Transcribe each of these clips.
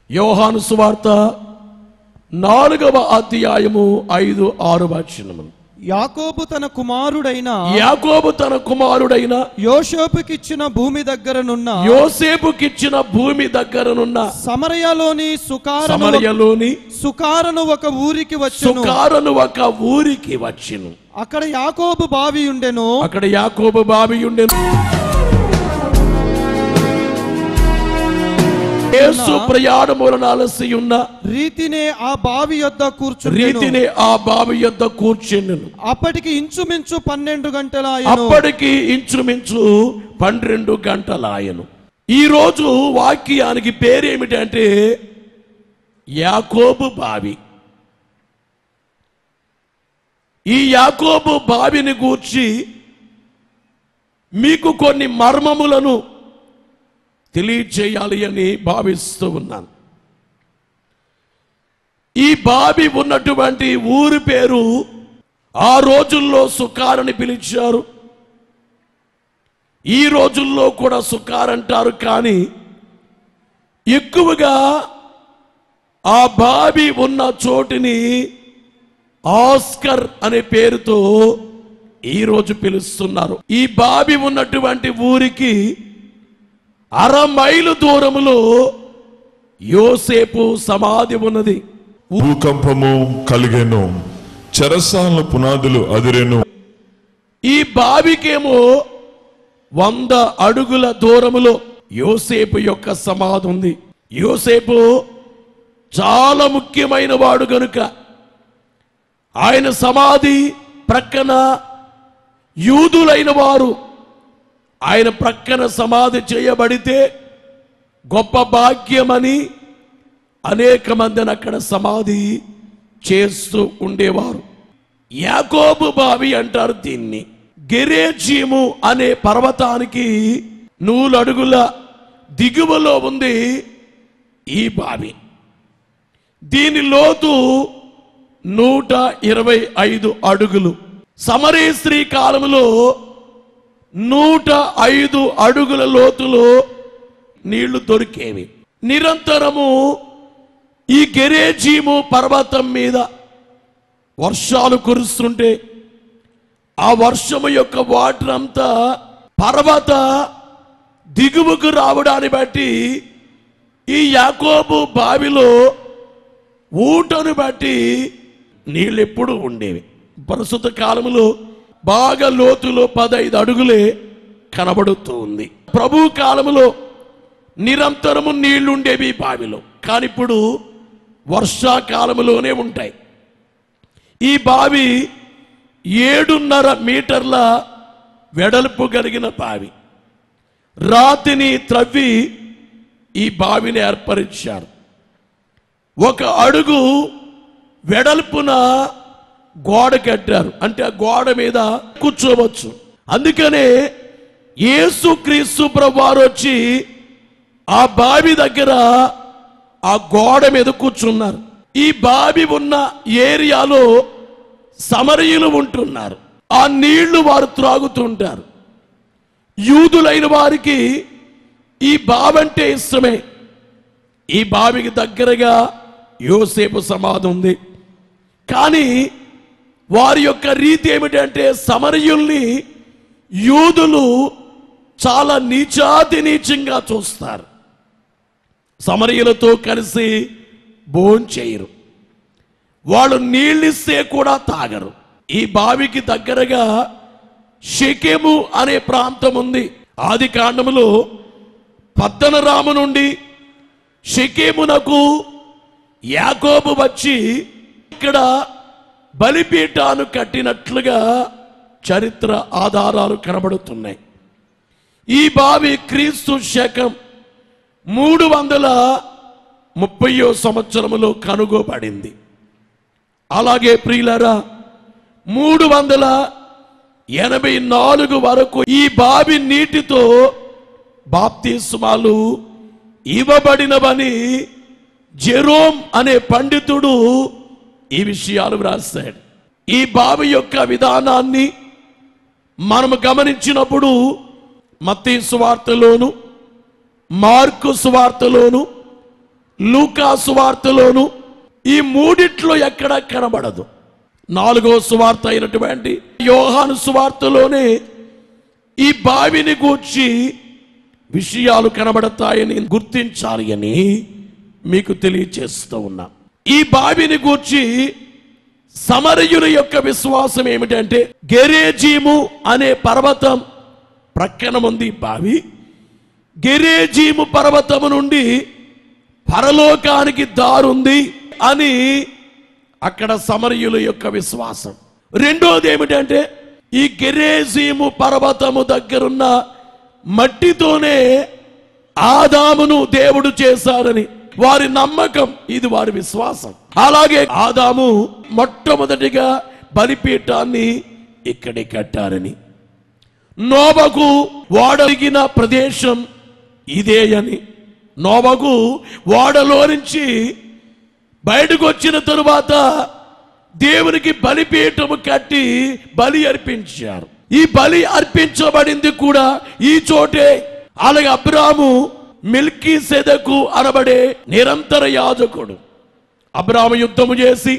యోహాను సువార్త 4వ అధ్యాయము 5-6 వచనములు. యాకోబు తన కుమారుడైన యోసేపుకిచ్చిన భూమి దగ్గరనున్న సమరయలోని సుకారను ఒక ఊరికి వచ్చెను. అక్కడ యాకోబు బావి ఉండెను. యేసు ప్రయాణములను అలసి ఉన్న రీతినే ఆ బావి యొద్ద కూర్చుండెను. అప్పటికి ఇంచుమించు 12 గంటలాయను. ఈ రోజు వాక్యానికి పేరేమిటంటే యాకోబు బావి. ఈ యాకోబు బావిని గూర్చి మీకు కొన్ని మర్మములను తెలియచేయాలి అని భావిస్తూ ఉన్నాను. ఈ బావి ఉన్నటువంటి ఊరి పేరు ఆ రోజుల్లో సుకార్ అని పిలిచారు. ఈ రోజుల్లో కూడా సుకార్ అంటారు. కానీ ఎక్కువగా ఆ బావి ఉన్న చోటిని ఆస్కర్ అనే పేరుతో ఈరోజు పిలుస్తున్నారు. ఈ బావి ఉన్నటువంటి ఊరికి 1/2 మైలు దూరములో యోసేపు సమాధి ఉన్నది. భూకంపము కలిగెను, చెరసాల పునాదులు అదిరెను. ఈ బావికేమో 100 అడుగుల దూరములో యోసేపు యొక్క సమాధి ఉంది. యోసేపు చాలా ముఖ్యమైన వాడు గనుక ఆయన సమాధి ప్రక్కన యూదులైన వారు ఆయన ప్రక్కన సమాధి చేయబడితే గొప్ప భాగ్యమని అనేక మందిని అక్కడ సమాధి చేస్తూ ఉండేవారు. యాకోబు బావి అంటారు దీన్ని. గెరేజీము అనే పర్వతానికి 100 అడుగుల దిగువలో ఉంది ఈ బావి. దీని లోతు 125 అడుగులు. సమరీ స్త్రీ కాలంలో 105 అడుగుల లోతులో నీళ్లు దొరికేవి. నిరంతరము ఈ గెరేజీము పర్వతం మీద వర్షాలు కురుస్తుంటే ఆ వర్షము యొక్క వాటర్ అంతా పర్వత దిగువకు రావడాన్ని బట్టి ఈ యాకోబు బావిలో ఊటను బట్టి నీళ్ళు ఎప్పుడు ఉండేవి. ప్రస్తుత కాలంలో బాగా లోతులో 15 అడుగులే కనబడుతూ ఉంది. ప్రభు కాలంలో నిరంతరము నీళ్లుండేవి బావిలో. కానీ ఇప్పుడు వర్షాకాలంలోనే ఉంటాయి. ఈ బావి 7.5 మీటర్ల వెడల్పు కలిగిన బావి. రాతిని త్రవ్వి ఈ బావిని ఏర్పరిచారు. 1 అడుగు వెడల్పున గోడ కట్టారు. అంటే ఆ గోడ మీద కూర్చోవచ్చు. అందుకనే యేసుక్రీస్తు ప్రభువారు వచ్చి ఆ బావి దగ్గర ఆ గోడ మీద కూర్చున్నారు. ఈ బావి ఉన్న ఏరియాలో సమరయులు ఉంటున్నారు. ఆ నీళ్లు వారు త్రాగుతుంటారు. యూదులైన వారికి ఈ బావి అంటే ఇష్టమే. ఈ బావికి దగ్గరగా యోసేపు సమాధి ఉంది. కానీ వారి యొక్క రీతి ఏమిటంటే సమరయుల్ని యూదులు చాలా నీచాతినీచంగా చూస్తారు. సమరయులతో కలిసి భోంచేయరు. వాళ్ళు నీళ్ళిస్తే కూడా తాగరు. ఈ బావికి దగ్గరగా షెకెము అనే ప్రాంతం ఉంది. ఆది కాండములో పద్దనరాము నుండి షెకెమునకు యాకోబు వచ్చి ఇక్కడ బలిపీఠాను కట్టినట్లుగా చరిత్ర ఆధారాలు కనబడుతున్నాయి. ఈ బావి క్రీస్తు శకం 330వ సంవత్సరములో కనుగొబడింది. అలాగే ప్రియులారా 384 వరకు ఈ బావి నీటితో బాప్తిస్మాలు ఇవ్వబడినవని జెరోమ్ అనే పండితుడు ఈ విషయాలు వ్రాస్తాడు. ఈ బావి యొక్క విధానాన్ని మనము గమనించినప్పుడు మత్తయి సువార్తలోను మార్కు సువార్తలోను లూకా సువార్తలోను ఈ మూడిట్లో ఎక్కడ కనబడదు. 4వ సువార్త అయినటువంటి యోహాను సువార్తలోనే ఈ బావిని గూర్చి విషయాలు కనబడతాయని గుర్తించాలి అని మీకు తెలియచేస్తూ ఉన్నా. ఈ బావిని గూర్చి సమరయుల యొక్క విశ్వాసం ఏమిటంటే, గెరేజీము అనే పర్వతం ప్రక్కన ఉంది బావి. గెరేజీము పర్వతము నుండి పరలోకానికి దారుంది అని అక్కడ సమరయుల యొక్క విశ్వాసం. రెండోది ఏమిటంటే, ఈ గెరేజీము పర్వతము దగ్గరున్న మట్టితోనే ఆదామును దేవుడు చేశారని వారి నమ్మకం, ఇది వారి విశ్వాసం. అలాగే ఆదాము మొట్టమొదటిగా బలిపీఠాన్ని ఇక్కడే కట్టారని, నోవకు వాడగిన ప్రదేశం ఇదే అని, నోవకు వాడలో నుంచి బయటకు వచ్చిన తరువాత దేవునికి బలిపీఠము కట్టి బలి అర్పించారు. ఈ బలి అర్పించబడింది కూడా ఈ చోటే. అలాగే అబ్రాము మెల్కీసెదెకు అనబడే నిరంతర యాజకుడు. అబ్రాము యుద్ధము చేసి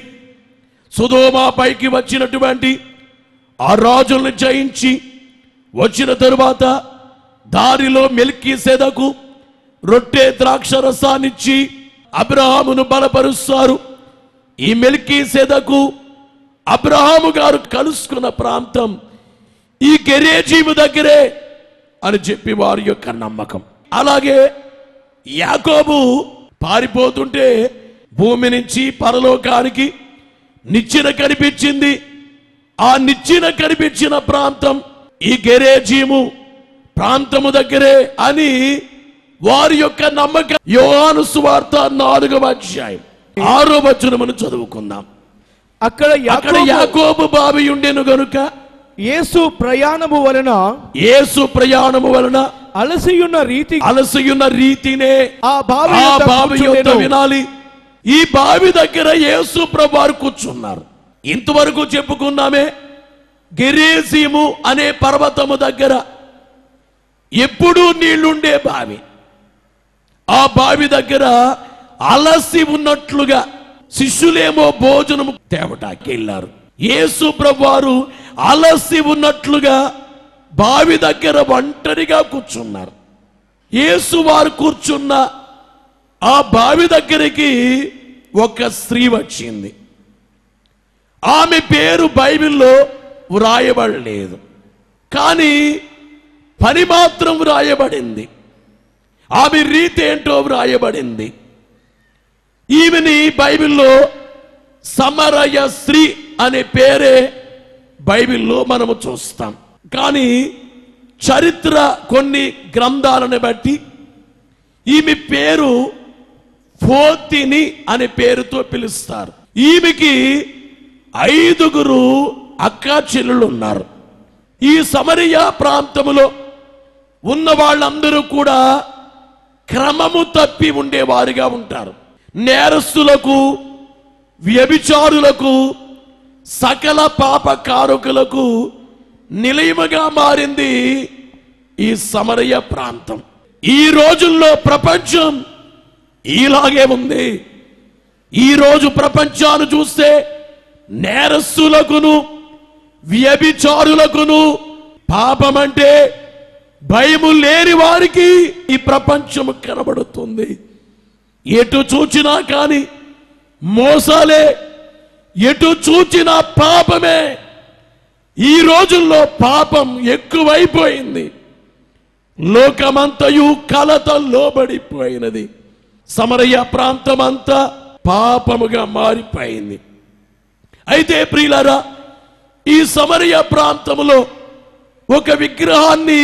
సొదొమ పైకి వచ్చినటువంటి ఆ రాజులను జయించి వచ్చిన తరువాత దారిలో మెల్కీసెదెకు రొట్టె ద్రాక్ష రసాన్నిచ్చి అబ్రాహామును బలపరుస్తారు. ఈ మెల్కీసెదెకు అబ్రాహాము గారు కలుసుకున్న ప్రాంతం ఈ గెరేజీము దగ్గరే అని చెప్పి వారి యొక్క నమ్మకం. అలాగే యాకోబు పారిపోతుంటే భూమి నుంచి పరలోకానికి నిచ్చెన కనిపించింది. ఆ నిచ్చెన కనిపించిన ప్రాంతం ఈ గెరేజీము ప్రాంతము దగ్గరే అని వారి యొక్క నమ్మకం. యోహాను సువార్త 4వ అధ్యాయం 6వ వచనమును చదువుకుందాం. అక్కడ యాకోబు బావి ఉండెను గనుక యేసు ప్రయాణము వలన అలసియున్న రీతినే ఆ బావి యొద్ద వినాలి. ఈ బావి దగ్గర యేసు ప్రభువారు కూర్చున్నారు. ఇంతవరకు చెప్పుకున్నామే, గెరేజీము అనే పర్వతము దగ్గర ఎప్పుడూ నీళ్లుండే బావి. ఆ బావి దగ్గర అలసి ఉన్నట్లుగా శిష్యులేమో భోజనము తేవటానికి వెళ్ళారు. యేసు ప్రభువారు అలసి ఉన్నట్లుగా బావి దగ్గర ఒంటరిగా కూర్చున్నారు. యేసు వారు కూర్చున్న ఆ బావి దగ్గరికి ఒక స్త్రీ వచ్చింది. ఆమె పేరు బైబిల్లో వ్రాయబడలేదు, కానీ పని మాత్రం వ్రాయబడింది. ఆమె రీతి ఏంటో వ్రాయబడింది. ఈమెని బైబిల్లో సమరయ స్త్రీ అనే పేరే బైబిల్లో మనము చూస్తాం. కానీ చరిత్ర కొన్ని గ్రంథాలను బట్టి ఈమె పేరు ఫోతిని అనే పేరుతో పిలుస్తారు. ఈమెకి 5గురు అక్కా చెల్లెలు ఉన్నారు. ఈ సమరియా ప్రాంతములో ఉన్న వాళ్ళందరూ కూడా క్రమము తప్పి ఉండేవారుగా ఉంటారు. నేరస్తులకు, వ్యభిచారులకు, సకల పాప కారకులకు నిలయముగా మారింది ఈ సమరయ ప్రాంతం. ఈ రోజుల్లో ప్రపంచం ఇలాగే ఉంది. ఈ రోజు ప్రపంచాన్ని చూస్తే నేరస్తులకును, వ్యభిచారులకును, పాపమంటే భయము లేని వారికి ఈ ప్రపంచము కనబడుతుంది. ఎటు చూచినా కానీ మోసాలే, ఎటు చూచినా పాపమే. ఈ రోజుల్లో పాపం ఎక్కువైపోయింది. లోకమంతయు కలత లోబడిపోయినది. సమరయ ప్రాంతం అంతా పాపముగా మారిపోయింది. అయితే ప్రియులారా, ఈ సమరయ ప్రాంతములో ఒక విగ్రహాన్ని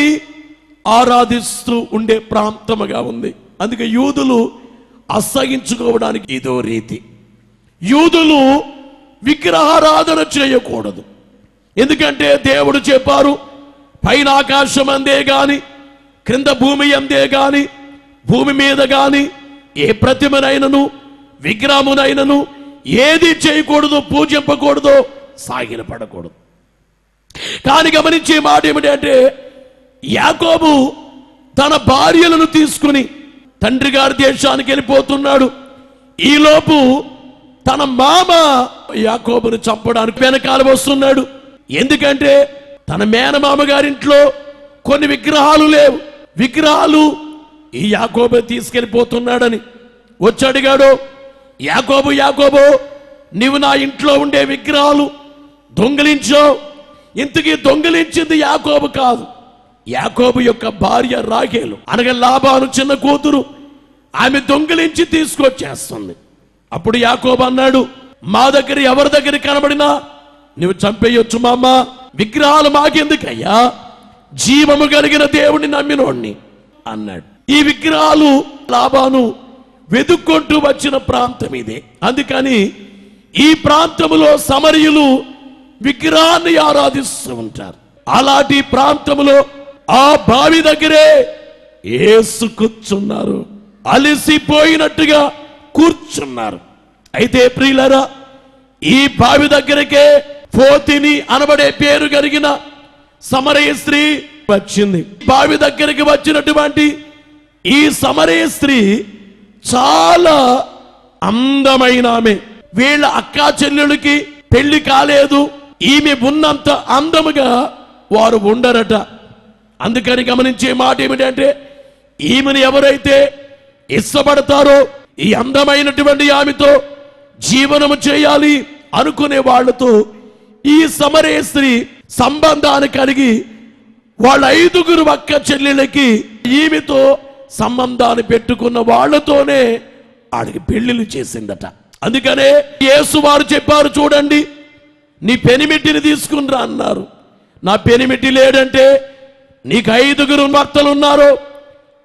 ఆరాధిస్తూ ఉండే ప్రాంతముగా ఉంది. అందుకే యూదులు అసహించుకోవడానికి ఇదో రీతి. యూదులు విగ్రహారాధన చేయకూడదు. ఎందుకంటే దేవుడు చెప్పారు, పైన ఆకాశం అందే గాని, క్రింద భూమి అందే గాని, భూమి మీద గాని ఏ ప్రతిమనైనను విగ్రహమునైనను ఏది చేయకూడదు, పూజింపకూడదు, సాగిలపడకూడదు. కానీ గమనించే మాట ఏమిటంటే, యాకోబు తన భార్యలను తీసుకుని తండ్రి గారి దేశానికి వెళ్ళిపోతున్నాడు. ఈలోపు తన మామ యాకోబును చంపడానికి వెనకాల వస్తున్నాడు. ఎందుకంటే తన మేనమామ గారింట్లో కొన్ని విగ్రహాలు లేవు. విగ్రహాలు ఈ యాకోబు తీసుకెళ్ళిపోతున్నాడని వచ్చి అడిగాడు. యాకోబు, యాకోబు, నీవు నా ఇంట్లో ఉండే విగ్రహాలు దొంగిలించావు. ఇంతకీ దొంగిలించింది యాకోబు కాదు, యాకోబు యొక్క భార్య రాహేలు అనగా లాబాను చిన్న కూతురు. ఆమె దొంగిలించి తీసుకొచ్చేస్తుంది. అప్పుడు యాకోబు అన్నాడు, మా దగ్గర ఎవరి దగ్గర కనబడినా నువ్వు చంపేయొచ్చు మామ, విగ్రహాలు మాకెందుకయ్యా, జీవము కలిగిన దేవుడిని నమ్మినోడిని అన్నాడు. ఈ విగ్రహాలు లాబాను వెతుక్కుంటూ వచ్చిన ప్రాంతం ఇదే. అందుకని ఈ ప్రాంతములో సమరయులు విగ్రహాన్ని ఆరాధిస్తూ ఉంటారు. అలాంటి ప్రాంతములో ఆ బావి దగ్గరే యేసు కూర్చున్నారు. అలసిపోయినట్టుగా కూర్చున్నారు. అయితే ప్రియులారా, ఈ బావి దగ్గరకే ఫోతిని అనబడే పేరు కలిగిన సమరయ స్త్రీ వచ్చింది. బావి దగ్గరికి వచ్చినటువంటి ఈ సమరయ స్త్రీ చాలా అందమైన ఆమె. వీళ్ళ అక్కా చెల్లెలకి పెళ్లి కాలేదు. ఈమె ఉన్నంత అందముగా వారు ఉండరట. అందుకని గమనించే మాట ఏమిటంటే, ఈమెను ఎవరైతే ఇష్టపడతారో ఈ అందమైనటువంటి ఆమెతో జీవనము చేయాలి అనుకునే వాళ్లతో ఈ సమరయ స్త్రీ సంబంధాన్ని కలిగి వాళ్ళ 5 అక్క చెల్లెళ్ళకి ఈమెతో సంబంధాన్ని పెట్టుకున్న వాళ్లతోనే ఆడికి పెళ్లిళ్ళు చేసిందట. అందుకనే యేసు వారు చెప్పారు, చూడండి, నీ పెనిమిటిని తీసుకునిరా అన్నారు. నా పెనిమిటి లేడంటే నీకు 5 భర్తలు ఉన్నారు,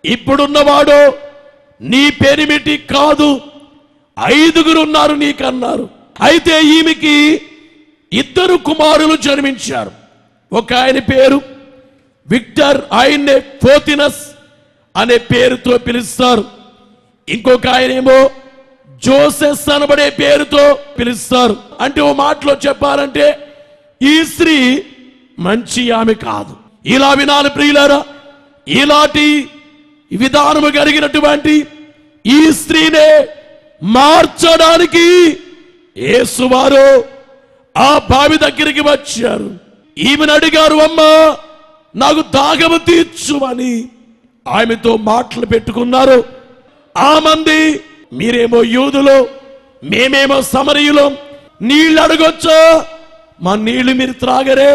ఇప్పుడున్నవాడు నీ పెనిమిటి కాదు, 5 ఉన్నారు నీకన్నారు. అయితే ఈమెకి 2 కుమారులు జన్మించారు. ఒక ఆయన పేరు విక్టర్, ఆయన్నే ఫోతినస్ అనే పేరుతో పిలుస్తారు. ఇంకొక ఆయనేమో జోసెస్ అనబడే పేరుతో పిలుస్తారు. అంటే ఓ మాటలో చెప్పాలంటే ఈ స్త్రీ మంచి ఆమె కాదు. ఇలా వినాలి ప్రియులారా, ఇలాంటి విధానము కలిగినటువంటి ఈ స్త్రీనే మార్చడానికి యేసువారు ఆ బావి దగ్గరికి వచ్చారు. ఈమెను అడిగారు, అమ్మా నాకు దాహము తీర్చుమని ఆమెతో మాటలు పెట్టుకున్నారు. ఆ మంది, మీరేమో యూదులు, మేమేమో సమరయులు, నీళ్ళు అడగొచ్చా? మా నీళ్లు మీరు త్రాగరే,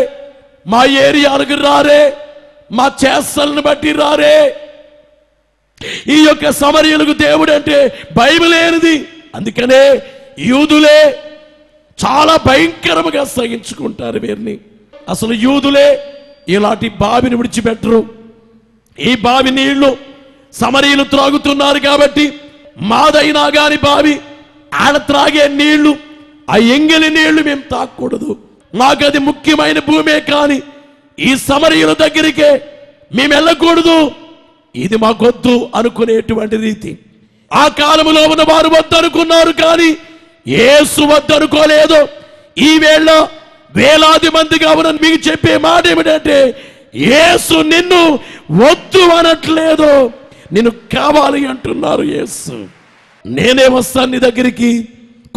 మా ఏరియాలకు రారే, మా చేష్టలను బట్టి రారే. ఈ యొక్క సమరయులకు దేవుడు అంటే బైబిల్ ఏనిది. అందుకనే యూదులే చాలా భయంకరంగా సహించుకుంటారు వీరిని. అసలు యూదులే ఇలాంటి బావిని విడిచిపెట్టరు. ఈ బావి నీళ్లు సమరయులు త్రాగుతున్నారు కాబట్టి మాదైనా గాని బావి, ఆడ త్రాగే నీళ్లు, ఆ ఎంగిలి నీళ్లు మేము తాగకూడదు, మాకు అది ముఖ్యమైన భూమే, కానీ ఈ సమరయుల దగ్గరికే మేము వెళ్ళకూడదు, ఇది మాకొద్దు అనుకునేటువంటి రీతి. ఆ కాలంలో ఉన్న వారు వద్దనుకున్నారు, కానీ యేసు వద్దనుకోలేదు. ఈ వేళ వేలాది మందిగా ఉన్న మీకు చెప్పే మాట ఏమిటంటే, యేసు నిన్ను వద్దు అనట్లేదు, నిన్ను కావాలి అంటున్నారు. యేసు, నేనే వస్తాను నీ దగ్గరికి,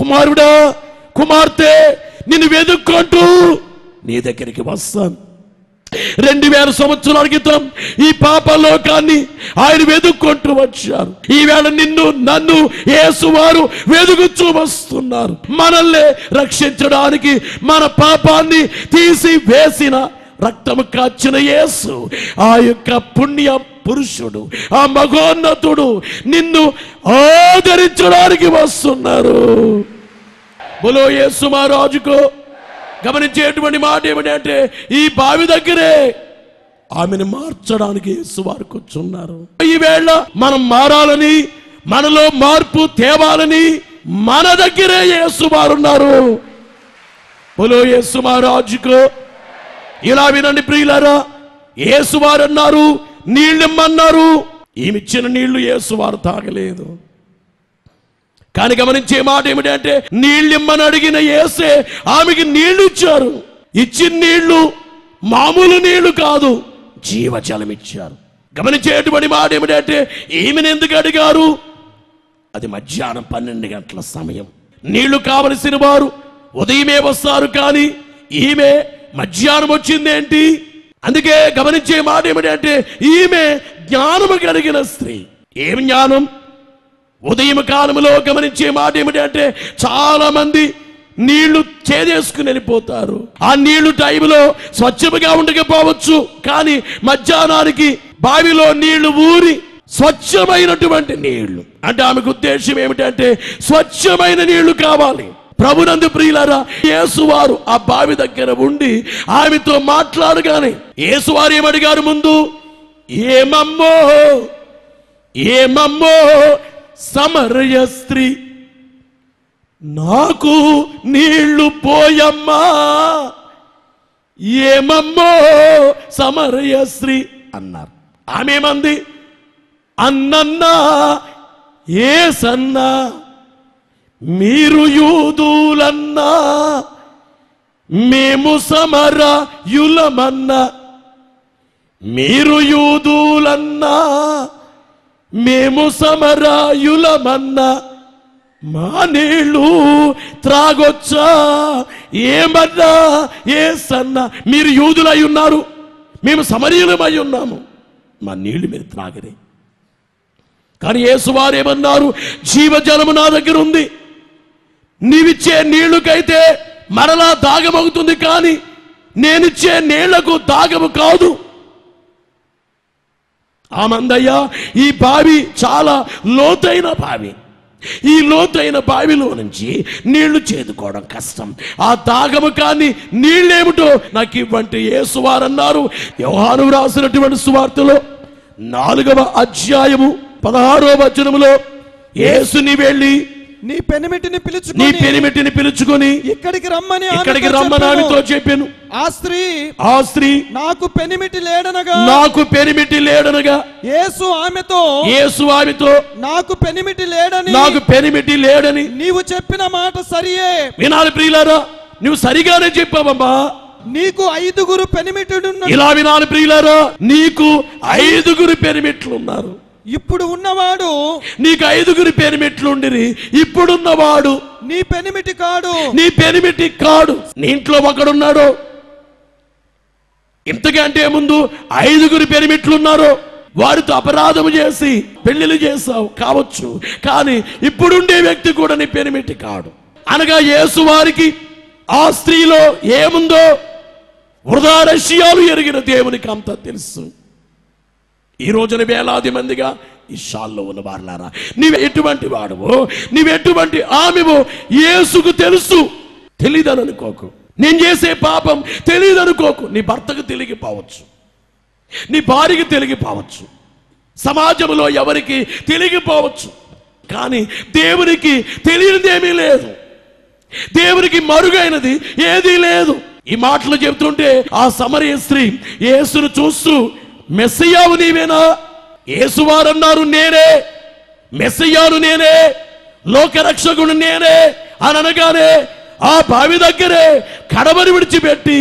కుమారుడా, కుమార్తె, నిన్ను వెతుక్కుంటూ నీ దగ్గరికి వస్తాను. 2000 సంవత్సరాల క్రితం ఈ పాప లోకాన్ని ఆయన వెతుక్కుంటూ వచ్చారు. ఈవేళ నిన్ను నన్ను యేసు వారు వెతుకుతూ వస్తున్నారు. మనల్ని రక్షించడానికి మన పాపాన్ని తీసి వేసిన, రక్తము కాచిన యేసు, ఆ యొక్క పుణ్య పురుషుడు, ఆ మగోన్నతుడు నిన్ను ఆదరించడానికి వస్తున్నారు. బోలో యేసు మహారాజుకు. గమనించేటువంటి మాట ఏమిటంటే, ఈ బావి దగ్గరే ఆమెను మార్చడానికి యేసు వారు కూర్చున్నారు. ఈవేళ మనం మారాలని, మనలో మార్పు తేవాలని మన దగ్గరే యేసు వారు ఉన్నారు. బోలో యేసు మహారాజుకు. ఇలా వినండి ప్రియులారా, యేసు వారు అన్నారు, నీళ్ళిమ్మన్నారు. ఈమెచ్చిన నీళ్లు యేసు వారు తాగలేదు. కానీ గమనించే మాట ఏమిటంటే, నీళ్ళిమ్మని అడిగిన యేసే ఆమెకి నీళ్లు ఇచ్చారు. ఇచ్చిన నీళ్లు మామూలు నీళ్లు కాదు, జీవజలం ఇచ్చారు. గమనించేటువంటి మాట ఏమిటంటే, ఈమెను ఎందుకు అడిగారు? అది మధ్యాహ్నం 12 గంటల సమయం. నీళ్లు కావలసిన వారు ఉదయమే వస్తారు, కానీ ఈమె మధ్యాహ్నం వచ్చిందేంటి? అందుకే గమనించే మాట ఏమిటంటే ఈమె జ్ఞానము కలిగిన స్త్రీ. ఏం జ్ఞానం? ఉదయం కాలంలో గమనించే మాట ఏమిటంటే చాలా మంది నీళ్లు చేదేసుకుని వెళ్ళిపోతారు. ఆ నీళ్లు టైంలో స్వచ్ఛముగా ఉండకపోవచ్చు, కానీ మధ్యాహ్నానికి బావిలో నీళ్లు ఊరి స్వచ్ఛమైనటువంటి నీళ్లు, అంటే ఆమెకు ఉద్దేశం ఏమిటంటే స్వచ్ఛమైన నీళ్లు కావాలి. ప్రభునందు ప్రియులారా, యేసువారు ఆ బావి దగ్గర ఉండి ఆమెతో మాట్లాడగానే యేసువారు ఏమడిగారు? ముందు ఏమమ్మో ఏమమ్మో సమరయ స్త్రీ, నాకు నీళ్లు పోయమ్మా, ఏమమ్మో సమరయ స్త్రీ అన్నారు. ఆమెమంది, అన్నన్నా ఏసన్నా, మీరు యూదులన్నా, మేము సమరయులమన్నా, మీరు యూదులన్నా, మేము సమరయులమన్నా, మా నీళ్ళు త్రాగొచ్చా? ఏమన్నా ఏసన్నా, మీరు యూదులై ఉన్నారు, మేము సమరయులమై ఉన్నాము, మా నీళ్లు మీరు త్రాగరే. కానీ యేసువారు ఏమన్నారు? జీవజలము నా దగ్గర ఉంది, నీవిచ్చే నీళ్లకైతే మరలా దాగమవుతుంది, కానీ నేనిచ్చే నీళ్లకు దాగము కాదు. ఆమందయ్య, ఈ బావి చాలా లోతైన బావి. ఈ లోతైన బావిలో నుంచి నీళ్లు చేదుకోవడం కష్టం. ఆ దాగము కానీ నీళ్ళేమిటో నాకు ఇవ్వంటే యేసువారు అన్నారు. యోహాను రాసినటువంటి సువార్తలో 4వ అధ్యాయము 16వ వచనములో, యేసుని వెళ్ళి నీ పెనిమిటిని పిలుచుకొని ఇక్కడికి రమ్మని ఆమెతో చెప్పాను. ఆ స్త్రీ నాకు పెనిమిటి లేడనగా యేసు ఆమెతో నాకు పెనిమిటి లేడని నీవు చెప్పిన మాట సరియే. వినాలి ప్రియులారా, నువ్వు సరిగానే చెప్పావమ్మా. నీకు 5 పెనిమిటులున్నారు. ఇలా వినాలి ప్రియులారా, నీకు 5 పెనిమిట్లు ఉన్నారు. ఇప్పుడు ఉన్నవాడు నీకు 5 పెనిమిట్లుండిరి, ఇప్పుడున్నవాడు నీ పెనిమిటి కాడు. నీ ఇంట్లో ఒకడున్నాడు, ఇంతకంటే ముందు 5 పెనిమిట్లున్నారు. వారితో అపరాధము చేసి పెళ్లిళ్ళు చేసావు కావచ్చు, కానీ ఇప్పుడుండే వ్యక్తి కూడా నీ పెనిమిటి కాడు. అనగా యేసు వారికి ఆ స్త్రీలో ఏముందో వృధా రహస్యాలు ఎరిగిన దేవునికి అంతా తెలుసు. ఈ రోజున వేలాది మందిగా ఈ షాల్లో ఉన్న వారులారా, నీవు ఎటువంటి వాడువో, నీవెటువంటి ఆమెవో యేసుకు తెలుసు. తెలియదని అనుకోకు. నేను చేసే పాపం తెలియదనుకోకు. నీ భర్తకు తెలిగిపోవచ్చు, నీ భార్యకి తెలిగిపోవచ్చు, సమాజంలో ఎవరికి తెలిగిపోవచ్చు, కానీ దేవునికి తెలియనిదేమీ లేదు. దేవునికి మరుగైనది ఏదీ లేదు. ఈ మాటలు చెబుతుంటే ఆ సమరయ స్త్రీ యేసును చూస్తూ, మెస్సయ్యావు నీవేనా? యేసువారు అన్నారు, నేనే మెస్సయ్యాను, నేనే లోకరక్షకుడు, నేనే అని అనగానే ఆ బావి దగ్గరే కడవని విడిచిపెట్టి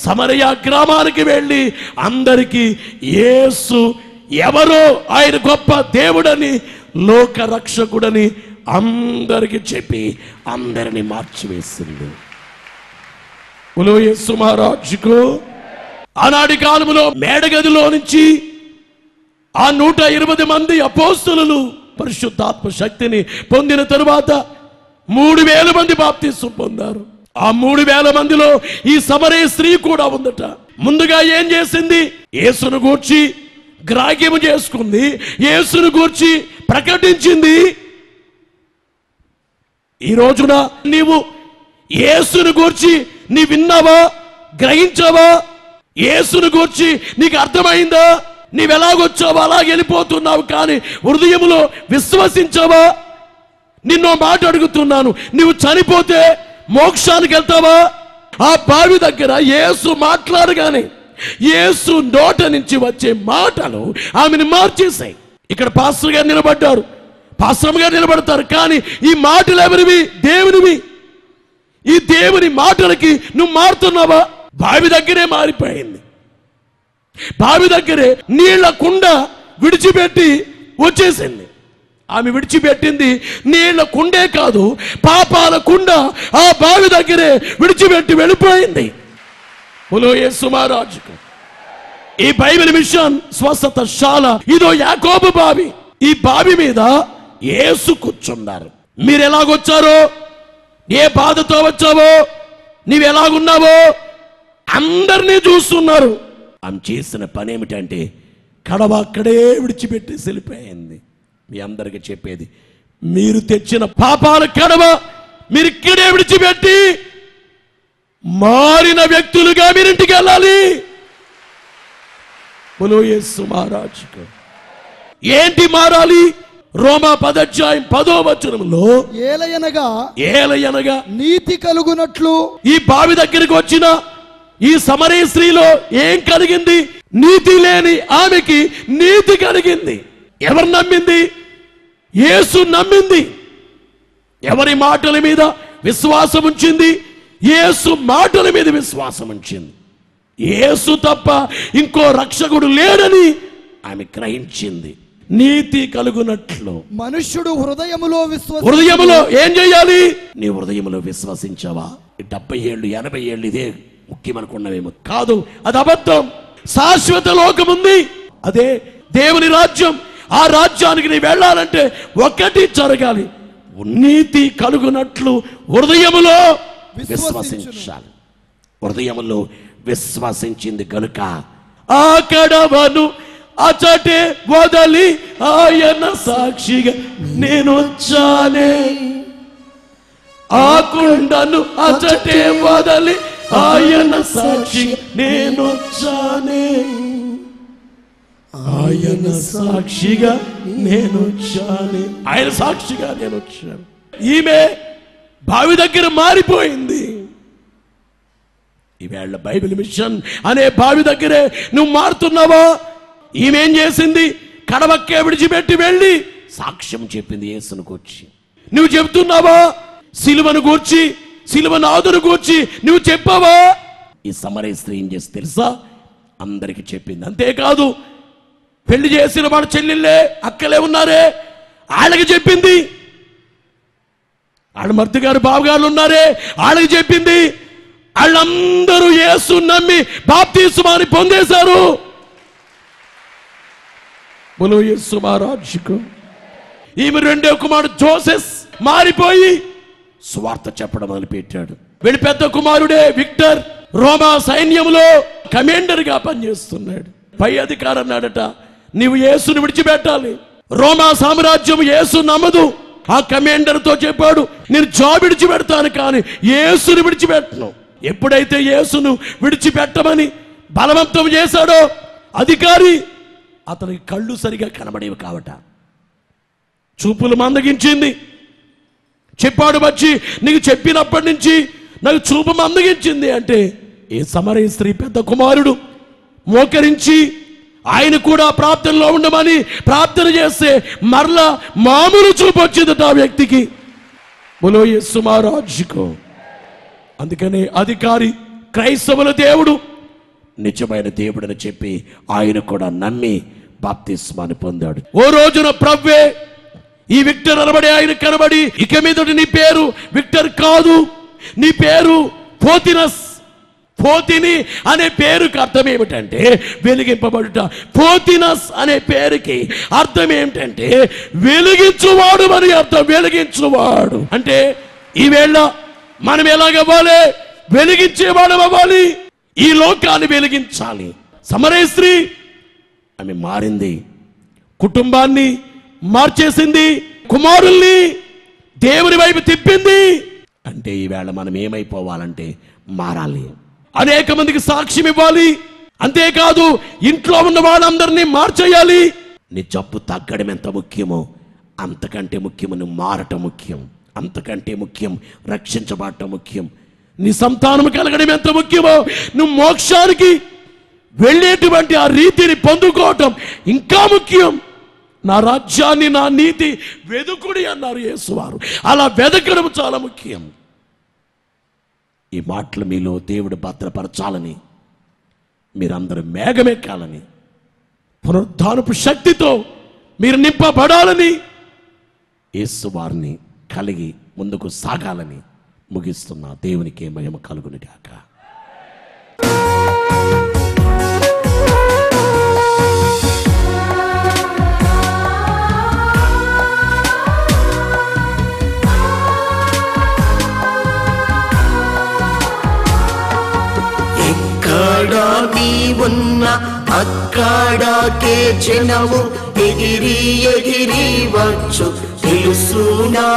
సమరయ గ్రామానికి వెళ్ళి అందరికీ యేసు ఎవరో, ఆయన గొప్ప దేవుడని, లోకరక్షకుడని అందరికీ చెప్పి అందరిని మార్చివేసింది. యేసు మహారాజుకు ఆనాటి కాలంలో మేడగదిలో నుంచి ఆ 120 మంది అపోస్తలులు పరిశుద్ధాత్మ శక్తిని పొందిన తరువాత 3000 మంది బాప్తిస్మం పొందారు. ఆ 3000 మందిలో ఈ సమరయ స్త్రీ కూడా ఉందట. ముందుగా ఏం చేసింది? యేసును గూర్చి గ్రాహ్యము చేసుకుంది, యేసును గూర్చి ప్రకటించింది. ఈ రోజున నీవు యేసును గూర్చి నీ విన్నావా? గ్రహించావా? యేసును గూర్చి నీకు అర్థమైందా? నీవెలాగొచ్చావా అలాగ వెళ్ళిపోతున్నావు, కానీ హృదయంలో విశ్వసించావా? నిన్నో మాట అడుగుతున్నాను, నువ్వు చనిపోతే మోక్షానికి వెళ్తావా? ఆ బావి దగ్గర యేసు మాట్లాడగానే యేసు నోట నుంచి వచ్చే మాటలు ఆమెను మార్చేశాయి. ఇక్కడ పాస్టర్ గారు నిలబడ్డారు, పాస్టర్ గారు నిలబడతారు, కానీ ఈ మాటలు ఎవరివి? దేవునివి. ఈ దేవుని మాటలకి నువ్వు మారుతున్నావా? బావి దగ్గరే మారిపోయింది. బావి దగ్గరే నీళ్ల కుండ విడిచిపెట్టి వచ్చేసింది. ఆమె విడిచిపెట్టింది నీళ్ల కుండే కాదు, పాపాల కుండ ఆ బావి దగ్గరే విడిచిపెట్టి వెళ్ళిపోయింది. బోలో యేసు మహారాజుకు. ఈ బైబిల్ మిషన్ స్వస్థతశాల ఇదో యాకోబు బావి. ఈ బావి మీద యేసు కూర్చున్నారు. మీరు ఎలాగొచ్చారో, ఏ బాధతో వచ్చావో, నీవు ఎలాగున్నావో అందరినీ చూస్తున్నారు. ఆమె చేసిన పని ఏమిటంటే కడవ అక్కడే విడిచిపెట్టి వెళ్ళిపోయింది. మీ అందరికీ చెప్పేది, మీరు తెచ్చిన పాపాల కడవ మీరు ఇక్కడే విడిచిపెట్టి మారిన వ్యక్తులుగా మీరింటికి వెళ్ళాలి. బోలో యేసు మహారాజుకు. ఏంటి మారాలి? రోమా 10:10 ఏలయనగా నీతి కలుగునట్లు. ఈ బావి దగ్గరికి వచ్చిన ఈ సమరయ స్త్రీలో ఏం కలిగింది? నీతి లేని ఆమెకి నీతి కలిగింది. ఎవరు నమ్మింది? యేసు నమ్మింది. ఎవరి మాటల మీద విశ్వాసం ఉంచింది? యేసు మాటల మీద విశ్వాసం ఉంచింది. యేసు తప్ప ఇంకో రక్షకుడు లేడని ఆమె గ్రహించింది. నీతి కలుగునట్లు మనుష్యుడు హృదయములో ఏం చేయాలి? నీ హృదయములో విశ్వసించావా? 70 ఏళ్ళు 80 ఏళ్ళు ఇదే ముఖ్యమనుకున్నావేమో. కాదు, అది అబద్ధం. శాశ్వత లోకం ఉంది, అదే దేవుని రాజ్యం. ఆ రాజ్యానికి నీ వెళ్ళాలంటే ఒకటి జరగాలి, నీతి కలుగునట్లు హృదయములో విశ్వసించాలి. హృదయములో విశ్వసించింది గనుక ఆ కడవను అచటే వదలి ఆయన సాక్షిగా నేను వచ్చానే. ఆ కుండను అచటే వదలి ఆయన సాక్షిగా నేను వచ్చానే. ఆయన సాక్షిగా నేను వచ్చానే. ఆయన సాక్షిగా నేను వచ్చాను. ఈమె బావి దగ్గర మారిపోయింది. ఈవేళ బైబిల్ మిషన్ అనే బావి దగ్గరే నువ్వు మారుతున్నావా? ఈమెం చేసింది? కడవక్కే విడిచిపెట్టి వెళ్ళి సాక్ష్యం చెప్పింది యేసును గూర్చి. నువ్వు చెప్తున్నావా? సిలువను గూర్చి, సిలువనాథును గూర్చి నువ్వు చెప్పావా? ఈ సమరయ స్త్రీ ఏం చేసి తెలుసా? అందరికి చెప్పింది. అంతేకాదు, పెళ్లి చేసిన వాడు చెల్లెళ్ళే అక్కలే ఉన్నారే వాళ్ళకి చెప్పింది. వాళ్ళ మర్ది గారు బావగారు ఉన్నారే వాళ్ళకి చెప్పింది. వాళ్ళందరూ యేసు నమ్మి బాప్తిస్మాని పొందేశారు. బోలో యేసు మహారాజుకు. ఈమె రెండో కుమారుడు జోసెఫ్ మారిపోయి స్వార్థ చెప్పడం మొదలుపెట్టాడు. వీడి పెద్ద కుమారుడే విక్టర్ రోమా సైన్యంలో కమాండర్ గా పనిచేస్తున్నాడు. పై అధికారి అన్నాడట, నీవు యేసును విడిచిపెట్టాలి. రోమా సామ్రాజ్యం యేసు నమ్మదు. ఆ కమాండర్ తో చెప్పాడు, నేను జాబ్ విడిచిపెడతాను కానీ యేసును విడిచిపెట్టను. ఎప్పుడైతే యేసును విడిచిపెట్టమని బలవంతం చేశాడో అధికారి, అతనికి కళ్ళు సరిగా కనబడేవి కావట, చూపులు మందగించింది. చెప్పాడు వచ్చి, నీకు చెప్పినప్పటి నుంచి నాకు చూపు మందగించింది అంటే ఏ సమరయ స్త్రీ పెద్ద కుమారుడు మోకరించి ఆయన కూడా ప్రార్థనలో ఉండమని ప్రార్థన చేస్తే మరలా మామూలు చూపు వచ్చిందట ఆ వ్యక్తికి. బోలో యేసు మహారాజుకు. అందుకని అధికారి క్రైస్తవుల దేవుడు నిజమైన దేవుడని చెప్పి ఆయన కూడా నమ్మి బాప్తిస్మాన్ని పొందాడు. ఓ రోజున ప్రభువే ఈ విక్టర్ అనబడి ఆయన కనబడి, ఇక మీదటి నీ పేరు విక్టర్ కాదు, నీ పేరు పోతినస్. పోతిని అనే పేరుకి అర్థం ఏమిటంటే వెలిగింపబడుట. పోతినస్ అనే పేరుకి అర్థం ఏమిటంటే వెలిగించువాడు అని అర్థం. వెలిగించువాడు అంటే ఈవేళ మనం ఎలాగవ్వాలి? వెలిగించేవాడు అవ్వాలి. ఈ లోకాన్ని వెలిగించాలి. సమరయ స్త్రీ ఆమె మారింది, కుటుంబాన్ని మార్చేసింది, కుమారుల్ని దేవుని వైపు తిప్పింది. అంటే ఈవేళ మనం ఏమైపోవాలంటే మారాలి, అనేక మందికి సాక్ష్యం ఇవ్వాలి. అంతేకాదు ఇంట్లో ఉన్న వాళ్ళందరినీ మార్చేయాలి. నీ జబ్బు తగ్గడం ఎంత ముఖ్యమో అంతకంటే ముఖ్యం నువ్వు మారటం ముఖ్యం. అంతకంటే ముఖ్యం రక్షించబడటం ముఖ్యం. నీ సంతానం కలగడం ఎంత ముఖ్యమో నువ్వు మోక్షానికి వెళ్ళేటువంటి ఆ రీతిని పొందుకోవటం ఇంకా ముఖ్యం. నా రాజ్యాన్ని నా నీతి వెదుకుడి అన్నారు యేసువారు. అలా వెదకడం చాలా ముఖ్యం. ఈ మాటలు మీలో దేవుడు భద్రపరచాలని, మీరందరూ మేఘమెక్కాలని, పునరుద్ధానపు శక్తితో మీరు నింపబడాలని యేసు వారిని కలిగి ముందుకు సాగాలని ముగిస్తున్నా. దేవునికి మహిమ కలుగును గాక. ఎక్కడ నీవున్నా అక్కడకే జనము ఎగిరి ఎగిరి వచ్చు తెలుసునా.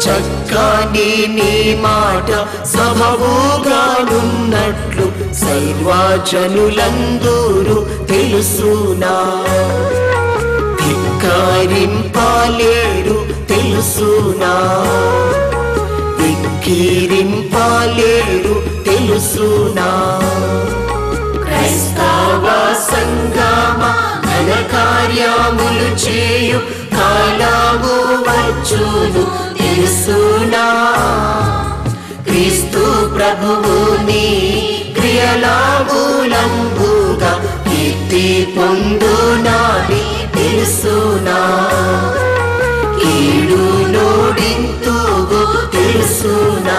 చక్కని నీ మాట సమవుగానున్నట్లు సర్వజనులందరూ తెలుసునా. ధిక్కరింపలేరు తెలుసునా, ధిక్కరింపలేరు తెలుసునా. క్రైస్తవ సంగమ ఘన కార్యములు చేయు కాలము వచ్చును తెలుసునా. క్రీస్తు ప్రభువుని క్రియలాములంబుగా కీర్తి పొందునాని తెలుసునా. కీడు నోడింతువు తెలుసునా.